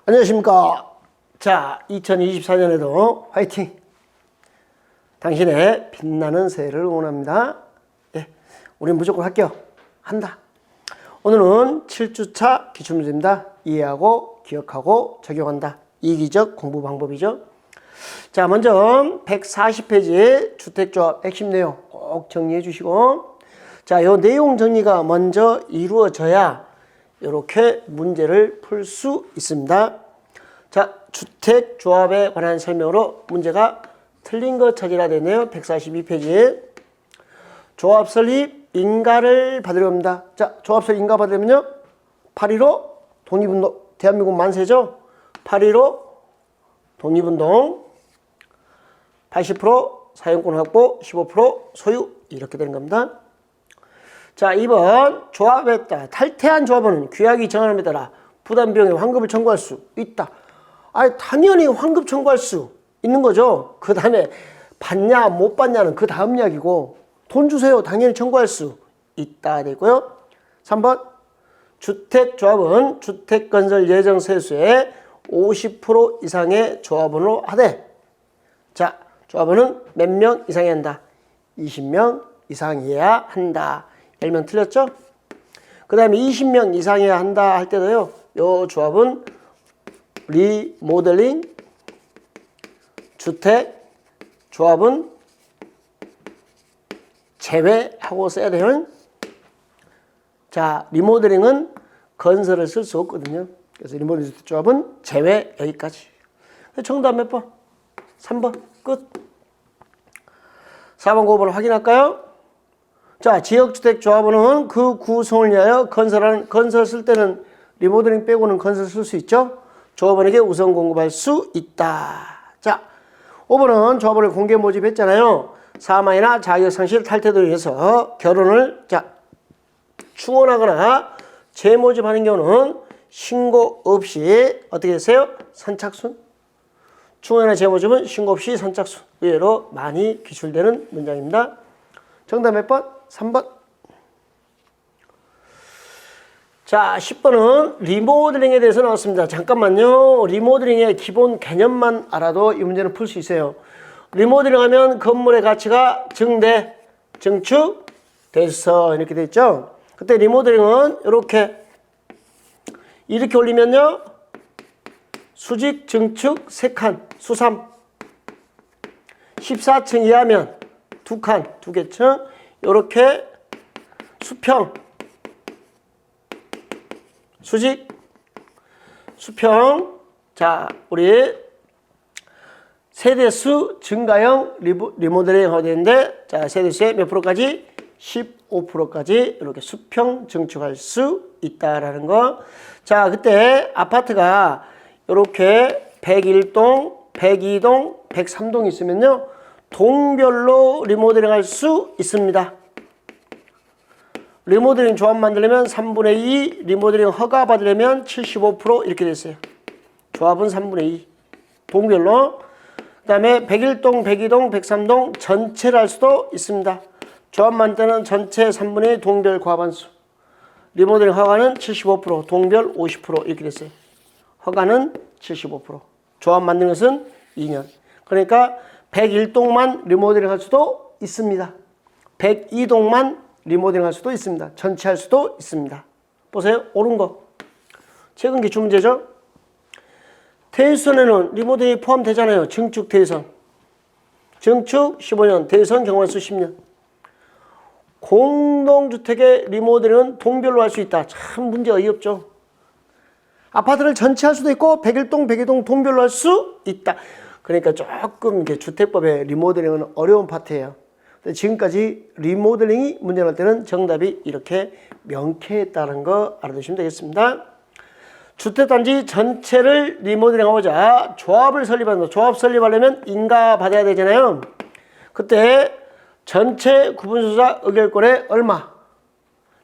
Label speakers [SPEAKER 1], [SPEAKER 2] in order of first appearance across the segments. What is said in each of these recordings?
[SPEAKER 1] 안녕하십니까. 자, 2024년에도 화이팅! 당신의 빛나는 새해를 응원합니다. 예, 우린 무조건 합격한다. 오늘은 7주차 기출문제입니다. 이해하고 기억하고 적용한다. 이기적 공부 방법이죠. 자, 먼저 140페이지 주택조합 핵심 내용 꼭 정리해 주시고, 자, 요 내용 정리가 먼저 이루어져야 이렇게 문제를 풀 수 있습니다. 자, 주택조합에 관한 설명으로 문제가 틀린 거 찾으라 되네요. 142페이지. 조합 설립 인가를 받으려 합니다. 자, 조합 설립 인가 받으려면요. 8.15 독립운동, 대한민국 만세죠. 8.15 독립운동, 80% 사용권 확보, 15% 소유, 이렇게 되는 겁니다. 자, 2번 조합에 따라 탈퇴한 조합원은 규약이 정하는 데 따라 부담 비용에 환급을 청구할 수 있다. 아니, 당연히 환급 청구할 수 있는 거죠. 그 다음에 받냐 못 받냐는 그 다음 이야기고, 돈 주세요 당연히 청구할 수 있다 되고요. 3번 주택조합은 주택건설 예정 세수의 50% 이상의 조합원으로 하되, 자, 조합원은 몇 명 이상이 한다? 20명 이상이어야 한다. 10명 틀렸죠? 그 다음에 20명 이상이어야 한다 할 때도요, 요 조합은 리모델링 주택 조합은 제외하고 써야 돼요. 자, 리모델링은 건설을 쓸 수 없거든요. 그래서 리모델링 주택 조합은 제외, 여기까지. 정답 몇 번? 3번 끝. 4번 5번을 확인할까요? 자, 지역주택조합원은 그 구성을 위하여 건설 쓸 때는 리모델링 빼고는 건설 쓸 수 있죠? 조합원에게 우선 공급할 수 있다. 자, 5번은 조합원을 공개 모집했잖아요. 사망이나 자격상실 탈퇴로 인해서 결혼을 충원하거나 재모집하는 경우는 신고 없이 어떻게 되세요? 선착순. 충원이나 재모집은 신고 없이 선착순. 의외로 많이 기출되는 문장입니다. 정답 몇 번? 3번. 자, 10번은 리모델링에 대해서 나왔습니다. 잠깐만요. 리모델링의 기본 개념만 알아도 이 문제는 풀 수 있어요. 리모델링 하면 건물의 가치가 증대, 증축, 됐어. 이렇게 돼 있죠. 그때 리모델링은 이렇게 올리면요. 수직, 증축 3칸, 수삼. 14층 이하면 2칸, 2개층. 이렇게 수평, 수직, 수평. 자, 우리 세대수 증가형 리모델링 하게 되는데, 자, 세대수의 몇 프로까지? 15%까지 이렇게 수평 증축할 수 있다라는 거. 자, 그때 아파트가 이렇게 101동, 102동, 103동 있으면요, 동별로 리모델링 할 수 있습니다. 리모델링 조합 만들려면 3분의 2, 리모델링 허가 받으려면 75% 이렇게 됐어요. 조합은 3분의 2. 동별로. 그 다음에 101동, 102동, 103동 전체를 할 수도 있습니다. 조합 만들 때는 전체 3분의 2 동별 과반수. 리모델링 허가는 75%, 동별 50% 이렇게 됐어요. 허가는 75%. 조합 만드는 것은 2년. 그러니까 101동만 리모델링 할 수도 있습니다. 102동만 리모델링 할 수도 있습니다. 전체 할 수도 있습니다. 보세요. 옳은 거. 최근 기출 문제죠. 대유선에는 리모델링이 포함되잖아요. 증축, 대유선. 증축 15년, 대유선 경화수 10년. 공동주택의 리모델링은 동별로 할 수 있다. 참 문제 어이없죠. 아파트를 전체 할 수도 있고 101동, 102동 동별로 할 수 있다. 그러니까 조금 이렇게 주택법의 리모델링은 어려운 파트예요. 근데 지금까지 리모델링이 문제 날 때는 정답이 이렇게 명쾌했다는 거 알아두시면 되겠습니다. 주택단지 전체를 리모델링하고자 조합을 설립한다. 조합 설립하려면 인가 받아야 되잖아요. 그때 전체 구분수자 의결권에 얼마?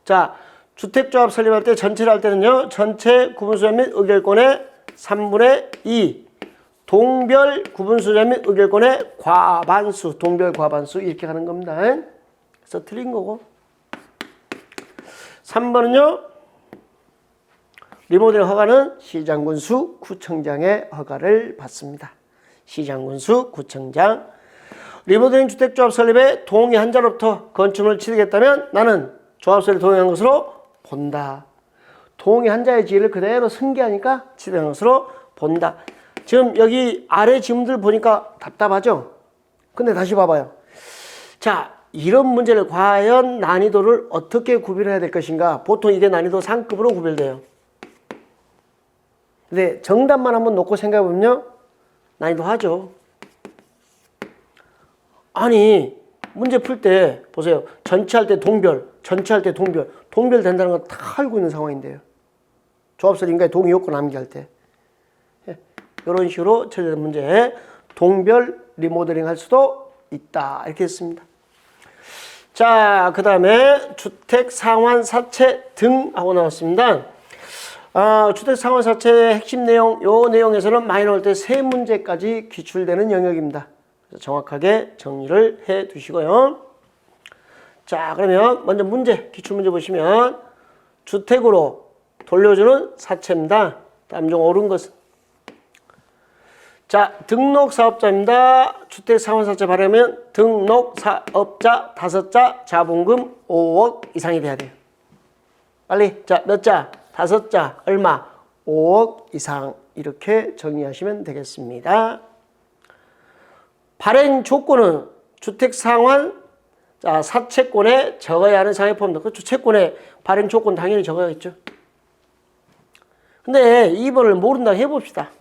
[SPEAKER 1] 자, 주택조합 설립할 때 전체를 할 때는요, 전체 구분수자 및 의결권의 3분의 2. 동별 구분수자 및 의결권의 과반수, 동별 과반수 이렇게 가는 겁니다. 그래서 틀린 거고. 3번은요. 리모델링 허가는 시장군수 구청장의 허가를 받습니다. 시장군수 구청장. 리모델링 주택조합 설립에 동의 한 자로부터 건축물을 취득했다면 나는 조합 설립 동의한 것으로 본다. 동의 한 자의 지위를 그대로 승계하니까 취득한 것으로 본다. 지금 여기 아래 지문들 보니까 답답하죠? 근데 다시 봐봐요. 자, 이런 문제를 과연 난이도를 어떻게 구별해야 될 것인가? 보통 이게 난이도 상급으로 구별돼요. 근데 정답만 한번 놓고 생각해보면요, 난이도 하죠. 아니, 문제 풀 때 보세요. 전체할 때 동별, 전체할 때 동별, 동별 된다는 건 다 알고 있는 상황인데요. 조합설 인가의 동의 요건 암기할 때. 이런 식으로 처리된 문제, 동별 리모델링 할 수도 있다. 이렇게 했습니다. 자, 그 다음에 주택 상환 사채 등 하고 나왔습니다. 주택 상환 사채의 핵심 내용, 요 내용에서는 많이 나올 때 세 문제까지 기출되는 영역입니다. 그래서 정확하게 정리를 해 두시고요. 자, 그러면 먼저 문제, 기출문제 보시면 주택으로 돌려주는 사채입니다. 다음 중 옳은 것은? 자, 등록사업자입니다. 주택상환사채 발행하면 등록사업자 5자 자본금 5억 이상이 돼야 돼요. 빨리. 자, 몇 자? 5자. 얼마? 5억 이상. 이렇게 정리하시면 되겠습니다. 발행 조건은 주택상환 사채권에 적어야 하는 사항이 포함된다. 그 주택권에 발행 조건 당연히 적어야겠죠. 근데 2번을 모른다고 해봅시다.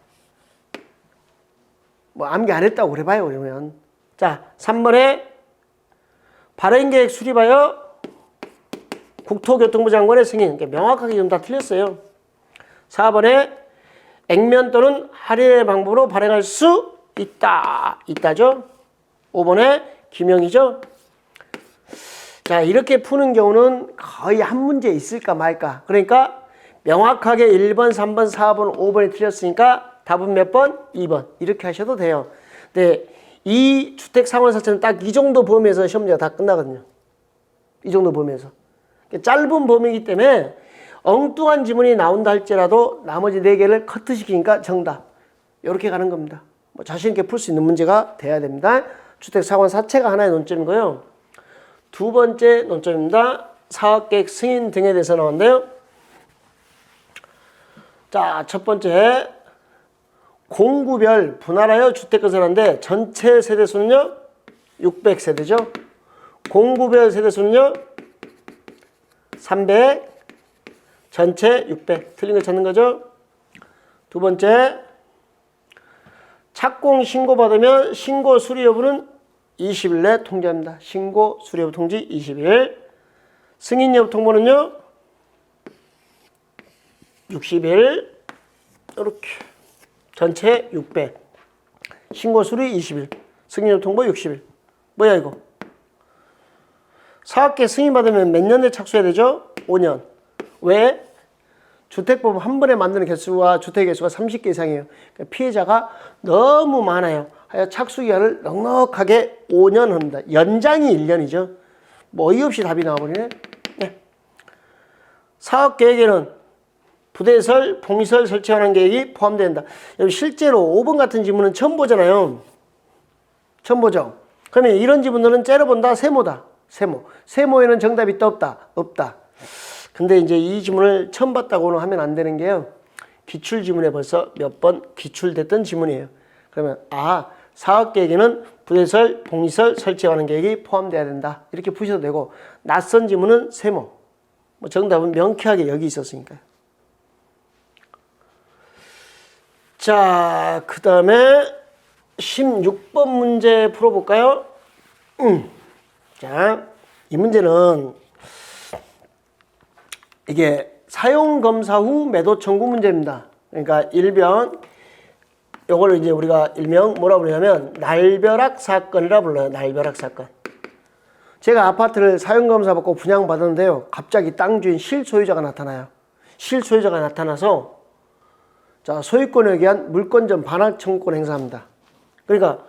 [SPEAKER 1] 뭐 암기 안 했다고 그래봐요, 그러면. 자, 3번에 발행계획 수립하여 국토교통부 장관의 승인. 그러니까 명확하게 좀 다 틀렸어요. 4번에 액면 또는 할인의 방법으로 발행할 수 있다. 있다죠. 5번에 기명이죠. 자, 이렇게 푸는 경우는 거의 한 문제 있을까 말까. 그러니까 명확하게 1번, 3번, 4번, 5번이 틀렸으니까 답은 몇 번? 2번. 이렇게 하셔도 돼요. 근데 이 주택상환사채는 딱 이 정도 범위에서 시험 문제가 다 끝나거든요. 이 정도 범위에서. 짧은 범위이기 때문에 엉뚱한 지문이 나온다 할지라도 나머지 4개를 커트시키니까 정답. 이렇게 가는 겁니다. 뭐 자신 있게 풀 수 있는 문제가 돼야 됩니다. 주택상환사채가 하나의 논점이고요. 두 번째 논점입니다. 사업계획 승인 등에 대해서 나왔는데요. 자, 첫 번째. 공구별 분할하여 주택 건설하는데 전체 세대수는요 600세대죠. 공구별 세대수는요 300, 전체 600. 틀린 거 찾는 거죠. 두 번째, 착공 신고 받으면 신고 수리 여부는 20일 내 통지합니다. 신고 수리 여부 통지 20일. 승인 여부 통보는요 60일. 이렇게 전체 600. 신고 수리 20일. 승인 여부 통보 60일. 뭐야 이거? 사업계 승인 받으면 몇 년에 착수해야 되죠? 5년. 왜? 주택법 한 번에 만드는 개수와 주택 개수가 30개 이상이에요. 그러니까 피해자가 너무 많아요. 하여 착수 기간을 넉넉하게 5년 합니다. 연장이 1년이죠. 뭐 어이없이 답이 나와버리네. 네. 사업 계획에는 부대설, 봉시설 설치하는 계획이 포함된다. 여기 실제로 5번 같은 지문은 처음 보잖아요. 처음 보죠. 그러면 이런 지문들은 째려본다, 세모다. 세모. 세모에는 정답이 있다, 없다? 없다. 근데 이제 이 지문을 처음 봤다고는 하면 안 되는 게요. 기출 지문에 벌써 몇 번 기출됐던 지문이에요. 그러면 사업계획에는 부대설, 봉시설 설치하는 계획이 포함돼야 된다. 이렇게 푸셔도 되고, 낯선 지문은 세모. 뭐 정답은 명쾌하게 여기 있었으니까요. 자, 그 다음에 16번 문제 풀어볼까요? 자, 이 문제는 이게 사용검사 후 매도 청구 문제입니다. 그러니까 일변, 요걸 이제 우리가 일명 뭐라 부르냐면 날벼락 사건이라 불러요. 날벼락 사건. 제가 아파트를 사용검사 받고 분양받았는데요. 갑자기 땅 주인 실소유자가 나타나요. 실소유자가 나타나서 자, 소유권에 의한 물권전 반환 청구권 행사합니다. 그러니까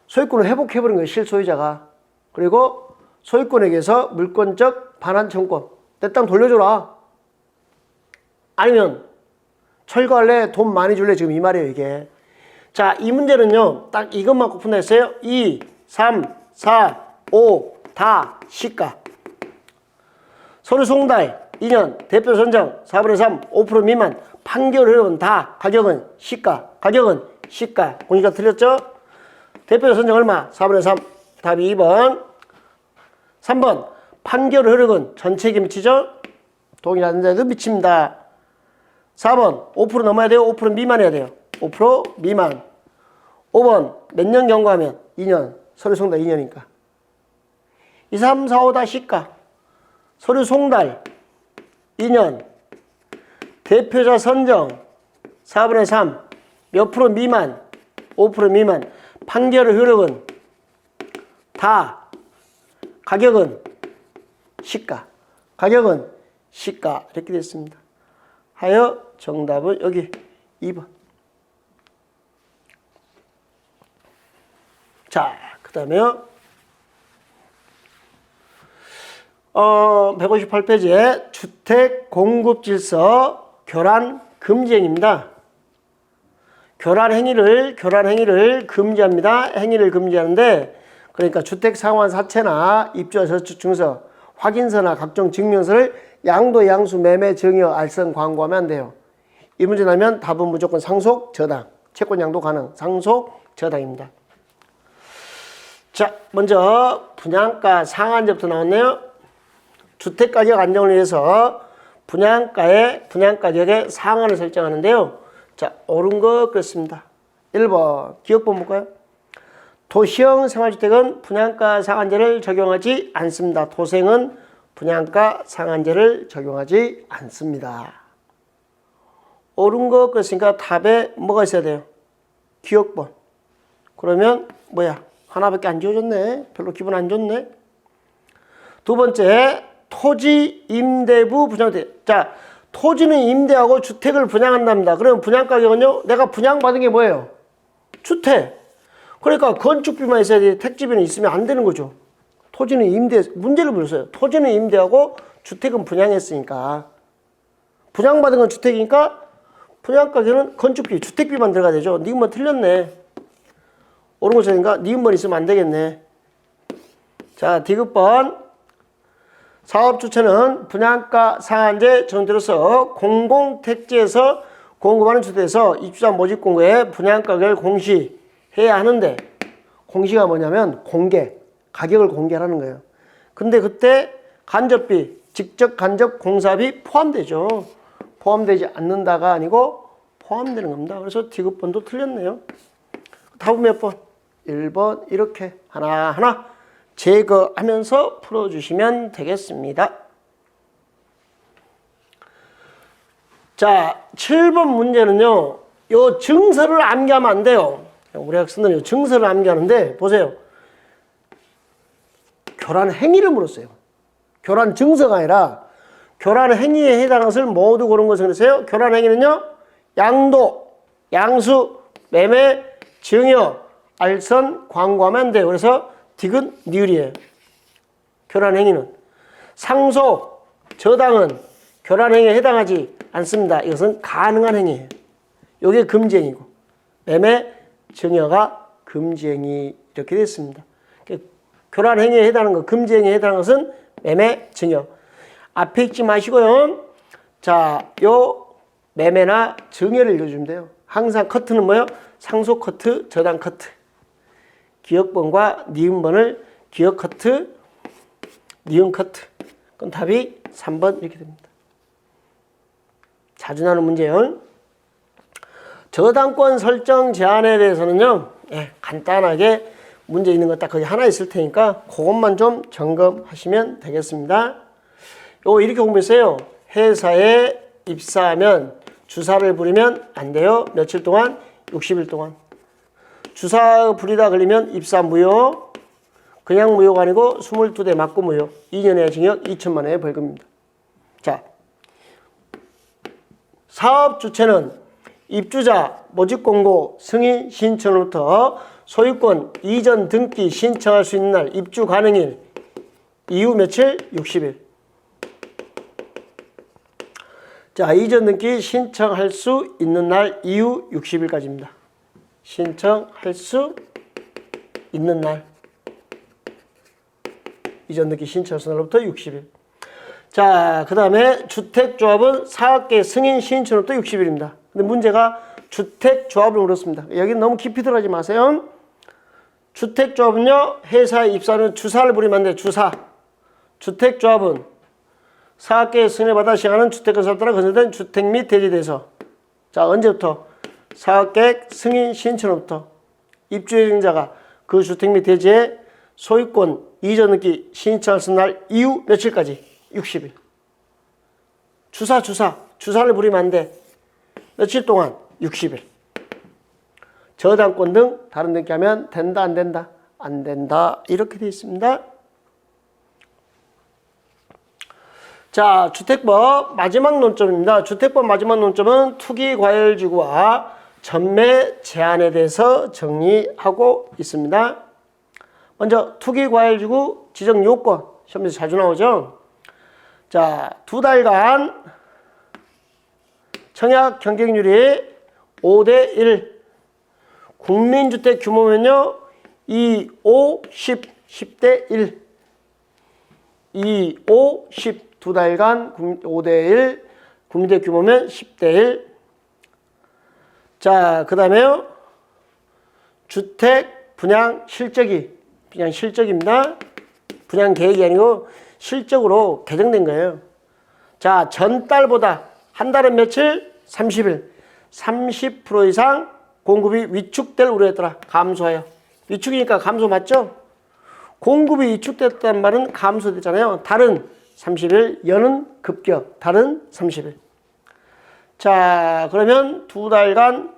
[SPEAKER 1] 소유권을 회복해버린 거예요. 실소유자가. 그리고 소유권에게서 물권적 반환 청구권. 내 땅 돌려줘라. 아니면 철거할래? 돈 많이 줄래? 지금 이 말이에요, 이게. 자, 이 문제는요, 딱 이것만 꼭 푼다 했어요. 2, 3, 4, 5, 다 시가. 서류 송달 2년, 대표 선정 4분의 3, 5% 미만, 판결 흐름은 다, 가격은 시가, 가격은 시가. 공시가 틀렸죠? 대표 선정 얼마? 4분의 3. 답이 2번. 3번. 판결 흐름은 전체에게 미치죠? 동일한 데도 미칩니다. 4번. 5% 넘어야 돼요? 5% 미만해야 돼요? 5% 미만. 5번. 몇 년 경과하면? 2년. 서류 송달 2년이니까. 2, 3, 4, 5 다 시가. 서류 송달 2년. 대표자 선정 4분의 3. 몇 프로 미만? 5% 미만. 판결 흐름은 다. 가격은 시가. 가격은 시가. 이렇게 됐습니다. 하여 정답은 여기 2번. 자, 그 다음에요. 158페이지에 주택 공급 질서 교란 금지행위입니다. 교란 행위를 금지합니다. 행위를 금지하는데, 그러니까 주택 상환 사채나 입주자 저축 증서, 확인서나 각종 증명서를 양도, 양수, 매매, 증여, 알선, 광고하면 안 돼요. 이 문제 나면 답은 무조건 상속, 저당. 채권 양도 가능. 상속, 저당입니다. 자, 먼저 분양가 상한제부터 나왔네요. 주택가격 안정을 위해서 분양가격의 상한을 설정하는데요. 자, 옳은 거 그렇습니다. 1번 기억본 볼까요? 도시형 생활주택은 분양가 상한제를 적용하지 않습니다. 도생은 분양가 상한제를 적용하지 않습니다. 옳은 거 그렇으니까 답에 뭐가 있어야 돼요? 기억본. 그러면 뭐야? 하나밖에 안 지워졌네. 별로 기분 안 좋네. 두 번째, 토지 임대부 분양주택. 자, 토지는 임대하고 주택을 분양한답니다. 그러면 분양가격은요, 내가 분양받은 게 뭐예요? 주택. 그러니까 건축비만 있어야 돼. 택지비는 있으면 안 되는 거죠. 토지는 임대, 문제를 물었어요. 토지는 임대하고 주택은 분양했으니까. 분양받은 건 주택이니까 분양가격은 건축비, 주택비만 들어가야 되죠. 니은번 틀렸네. 옳은 것인가? 니은번 있으면 안 되겠네. 자, 디귿번. 사업 주체는 분양가 상한제 전제로서 공공택지에서 공급하는 주택에서 입주자 모집 공고에 분양가격을 공시해야 하는데, 공시가 뭐냐면 공개, 가격을 공개하는 거예요. 근데 그때 간접비, 직접 간접 공사비 포함되죠. 포함되지 않는다가 아니고 포함되는 겁니다. 그래서 디귿번도 틀렸네요. 답은 몇 번? 1번 이렇게 하나하나 제거하면서 풀어주시면 되겠습니다. 자, 7번 문제는요. 요 증서를 암기하면 안 돼요. 우리 학생들은 요 증서를 암기하는데 보세요. 교란 행위를 물었어요. 교란 증서가 아니라 교란 행위에 해당하는 것을 모두 고른 것을 그랬어요. 교란 행위는요. 양도, 양수, 매매, 증여, 알선, 광고하면 안 돼요. 그래서 디귿, 니을이에요. 교란 행위는. 상속, 저당은 교란 행위에 해당하지 않습니다. 이것은 가능한 행위예요. 이게 금지행위고, 매매, 증여가 금지행위 이렇게 됐습니다. 교란 행위에 해당하는 것, 금지행위에 해당하는 것은 매매, 증여. 앞에 읽지 마시고요. 자, 요 매매나 증여를 읽어주면 돼요. 항상 커트는 뭐예요? 상속 커트, 저당 커트. 기억번과 니은번을 기억 커트, 니은 커트. 그럼 답이 3번 이렇게 됩니다. 자주 나오는 문제요. 저당권 설정 제한에 대해서는요, 간단하게 문제 있는 거 딱 거기 하나 있을 테니까 그것만 좀 점검하시면 되겠습니다. 요거 이렇게 공부했어요. 회사에 입사하면 주사를 부리면 안 돼요. 며칠 동안? 60일 동안. 주사 부리다 걸리면 입사 무효, 그냥 무효가 아니고 22대 맞고 무효, 2년의 징역 2천만 원의 벌금입니다. 자, 사업 주체는 입주자 모집 공고 승인 신청으로부터 소유권 이전 등기 신청할 수 있는 날 입주 가능일 이후 며칠? 60일. 자, 이전 등기 신청할 수 있는 날 이후 60일까지입니다. 신청할 수 있는 날. 이전 등기 신청할 날로부터 60일. 자, 그 다음에 주택조합은 사업계 승인 신청으로부터 60일입니다. 근데 문제가 주택조합을 물었습니다. 여기는 너무 깊이 들어가지 마세요. 주택조합은요, 회사에 입사하는 주사를 부리면 안 돼요. 주사. 주택조합은 사업계획 승인을 받아 시행하는 주택건설에 따라 건설된 주택 및 대지대에서 자, 언제부터? 사업계획 승인 신청으로부터 입주 예정자가 그 주택 및 대지의 소유권 이전 등기 신청할 수 있는 날 이후 며칠까지? 60일. 주사를 부리면 안 돼. 며칠 동안? 60일. 저당권 등 다른 등기 하면 된다, 안 된다? 안 된다. 이렇게 되어 있습니다. 자, 주택법 마지막 논점입니다. 주택법 마지막 논점은 투기과열지구와 전매 제한에 대해서 정리하고 있습니다. 먼저 투기과열지구 지정 요건 시험에서 자주 나오죠. 자, 2달간 청약 경쟁률이 5대1 국민주택 규모면요 2, 5, 10, 10대1 2, 5, 10 2달간 5대1 국민주택 규모면 10대1 자, 그 다음에요 주택 분양 실적이 그냥 실적입니다. 분양 계획이 아니고 실적으로 개정된 거예요. 자, 전달보다 한 달은 며칠? 30일 30% 이상 공급이 위축될 우려였더라. 감소하여. 위축이니까 감소 맞죠? 공급이 위축됐다는 말은 감소됐잖아요. 달은 30일, 연은 급격, 달은 30일. 자, 그러면 2달간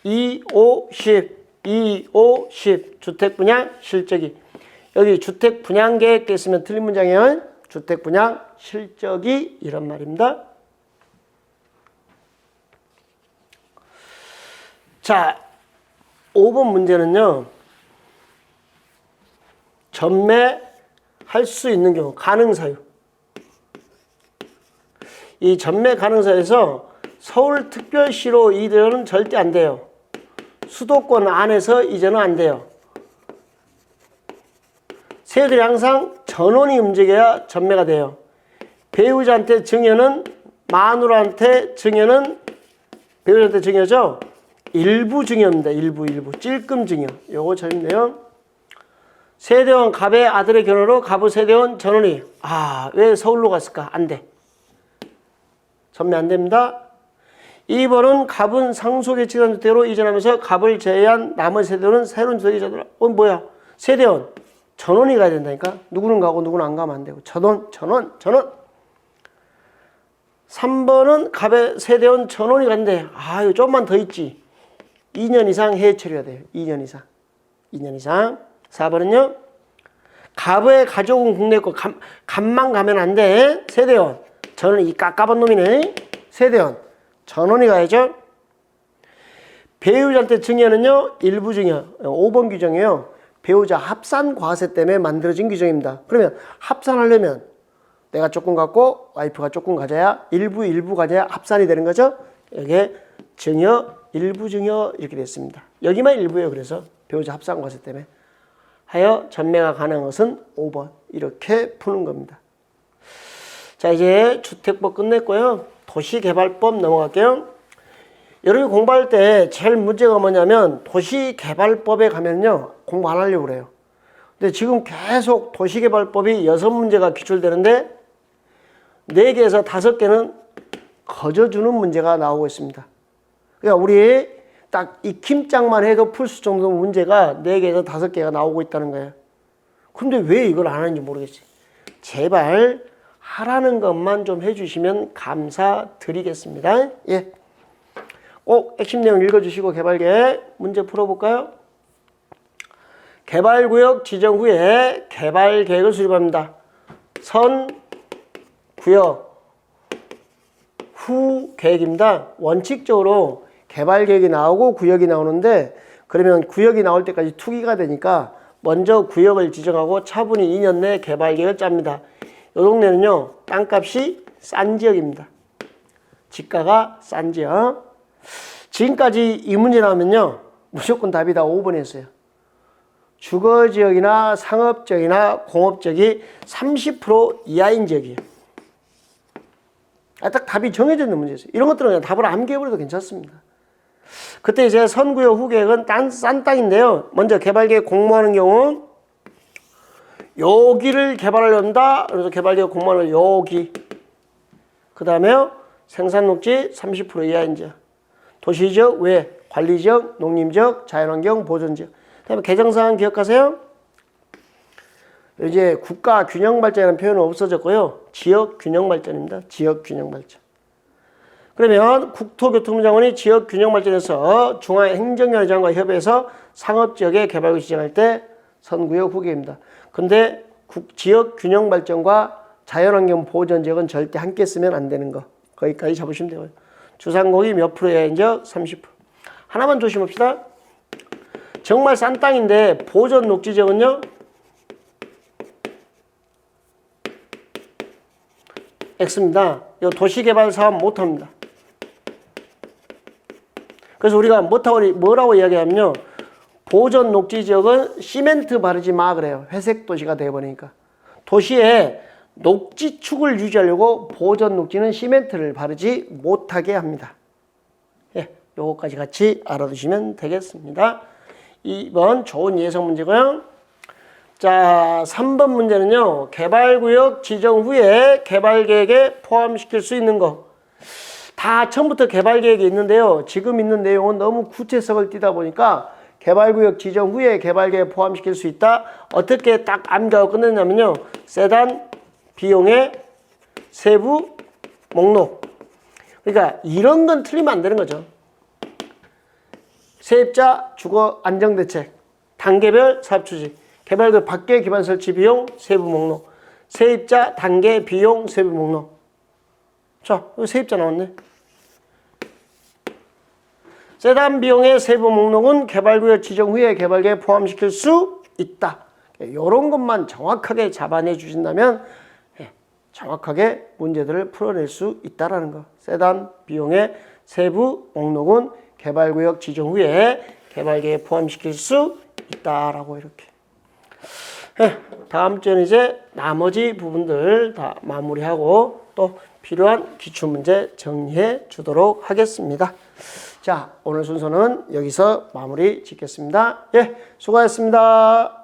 [SPEAKER 1] 2, 5, 10, 2, 5, 10 주택 분양 실적이 여기 주택 분양 계획 돼 있으면 틀린 문장이에요. 주택 분양 실적이 이런 말입니다. 자, 5번 문제는요. 전매할 수 있는 경우 가능사유. 이 전매 가능사에서 서울특별시로 이전은 절대 안 돼요. 수도권 안에서 이전은 안 돼요. 세율이 항상 전원이 움직여야 전매가 돼요. 배우자한테 증여는 마누라한테 증여는 배우자한테 증여죠. 일부 증여입니다. 일부 찔끔 증여. 요거 재밌네요. 세대원 갑의 아들의 결혼으로 갑의 세대원 전원이 왜 서울로 갔을까? 안 돼. 전매 안 됩니다. 2번은 갑은 상속의 지간주택으로 이전하면서 갑을 제외한 나머지 세대원은 새로운 주택이 이전하라. 뭐야? 세대원 전원이 가야 된다니까. 누구는 가고 누구는 안 가면 안 되고. 전원. 3번은 갑의 세대원 전원이 간대. 이거 좀만 더 있지. 2년 이상 해외 처리가 돼요. 2년 이상. 4번은요. 갑의 가족은 국내 있고 갑만 가면 안 돼. 세대원. 저는 이 깝깝한 놈이네. 세대원. 전원이 가야죠. 배우자한테 증여는요. 일부 증여. 5번 규정이에요. 배우자 합산 과세 때문에 만들어진 규정입니다. 그러면 합산하려면 내가 조금 갖고 와이프가 조금 가져야 일부 가져야 합산이 되는 거죠. 여기에 증여, 일부 증여 이렇게 됐습니다. 여기만 일부예요. 그래서 배우자 합산 과세 때문에 하여 전매가 가능한 것은 5번 이렇게 푸는 겁니다. 자, 이제 주택법 끝냈고요. 도시개발법 넘어갈게요. 여러분이 공부할 때 제일 문제가 뭐냐면 도시개발법에 가면요. 공부 안 하려고 그래요. 근데 지금 계속 도시개발법이 6문제가 기출되는데 4개에서 5개는 거저주는 문제가 나오고 있습니다. 그러니까 우리 딱 익힘장만 해도 풀 수 정도 문제가 4개에서 5개가 나오고 있다는 거예요. 근데 왜 이걸 안 하는지 모르겠어요. 제발 하라는 것만 좀 해주시면 감사드리겠습니다. 예. 꼭 핵심 내용 읽어주시고 개발계획 문제 풀어볼까요? 개발구역 지정 후에 개발계획을 수립합니다. 선, 구역, 후 계획입니다. 원칙적으로 개발계획이 나오고 구역이 나오는데 그러면 구역이 나올 때까지 투기가 되니까 먼저 구역을 지정하고 차분히 2년 내 개발계획을 짭니다. 이 동네는요 땅값이 싼 지역입니다. 지가가 싼 지역. 지금까지 이 문제 나오면요. 무조건 답이 다 5번이었어요. 주거지역이나 상업지역이나 공업지역이 30% 이하인 지역이에요. 딱 답이 정해져 있는 문제였어요. 이런 것들은 그냥 답을 암기해버려도 괜찮습니다. 그때 이제 선구역 후계획은 싼 땅인데요. 먼저 개발계획 공모하는 경우 여기를 개발하려다. 그래서 개발계획 공모하는 여기. 그 다음에 생산녹지 30% 이하인 지역. 도시지역 외, 관리지역, 농림지역, 자연환경 보존지역. 그 다음에 개정사항 기억하세요. 이제 국가균형발전이라는 표현은 없어졌고요. 지역균형발전입니다. 지역균형발전. 그러면 국토교통부장관이 지역균형발전에서 중앙행정위원장과 협의해서 상업지역의 개발구 지정할 때 선구역 후계입니다. 근데 지역균형발전과 자연환경 보존지역은 절대 함께 쓰면 안 되는 거. 거기까지 잡으시면 되고요. 주상공이 몇 프로야 이제 30%. 하나만 조심합시다. 정말 싼 땅인데 보존 녹지지역은요. X입니다. 이 도시개발 사업 못합니다. 그래서 우리가 뭐라고 이야기하면요. 보존 녹지지역은 시멘트 바르지 마 그래요. 회색 도시가 되어버리니까. 도시에 녹지축을 유지하려고 보존 녹지는 시멘트를 바르지 못하게 합니다. 예, 요거까지 같이 알아두시면 되겠습니다. 2번 좋은 예성 문제고요. 자, 3번 문제는요. 개발구역 지정 후에 개발계획에 포함시킬 수 있는 거. 다 처음부터 개발계획이 있는데요. 지금 있는 내용은 너무 구체성을 띠다 보니까 개발구역 지정 후에 개발계획에 포함시킬 수 있다. 어떻게 딱 암기하고 끝냈냐면요. 세단 비용의 세부 목록. 그러니까 이런 건 틀리면 안 되는 거죠. 세입자 주거 안정대책, 단계별 사업추진, 개발구역 밖에 기반 설치 비용 세부 목록, 세입자 단계 비용 세부 목록. 자, 여기 세입자 나왔네. 세단 비용의 세부 목록은 개발구역 지정 후에 개발계획에 포함시킬 수 있다. 이런 것만 정확하게 잡아내 주신다면 정확하게 문제들을 풀어낼 수 있다라는 거. 세단 비용의 세부 목록은 개발구역 지정 후에 개발계획에 포함시킬 수 있다라고 이렇게. 다음 주에는 이제 나머지 부분들 다 마무리하고 또 필요한 기출문제 정리해 주도록 하겠습니다. 자, 오늘 순서는 여기서 마무리 짓겠습니다. 예, 수고하셨습니다.